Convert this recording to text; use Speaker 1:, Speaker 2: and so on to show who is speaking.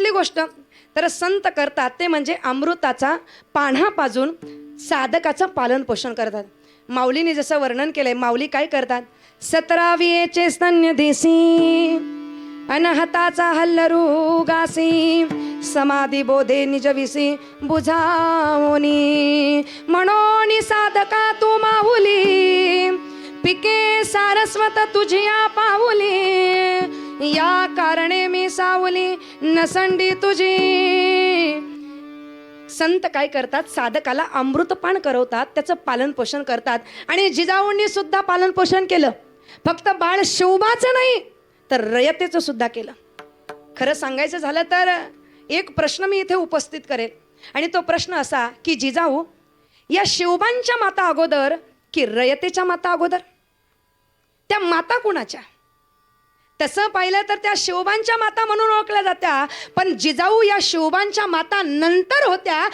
Speaker 1: कुठली गोष्ट तर संत करतात ते म्हणजे अमृताचा पान्हा पाजून साधकाचं पालन पोषण करतात. माऊलीने जसं वर्णन केलंय, माऊली काय करतात, 17वीचे स्तन्य देसी अनहताचा हल्लरू गासी समाधी बोधे निज विसी बुझावनी म्हणून साधका तू माऊली पिके सारस्वत तुझिया पाऊली या कारणे मी सावली नसंडी तुझी. संत काय करतात, साधकाला अमृतपान करवतात, त्याचं पालन पोषण करतात. आणि जिजाऊंनी सुद्धा पालन पोषण केलं, फक्त बाळ शिवबाचं नाही तर रयतेचं सुद्धा केलं. खरं सांगायचं झालं तर एक प्रश्न मी इथे उपस्थित करेल आणि तो प्रश्न असा की जिजाऊ या शिवबांच्या माता अगोदर की रयतेच्या माता अगोदर, त्या माता कुणाच्या? तसं पाहिलं तर त्या शिवबांच्या माता म्हणून ओळखल्या जात्या, पण जिजाऊ या शिवबांच्या माता नंतर होत्या.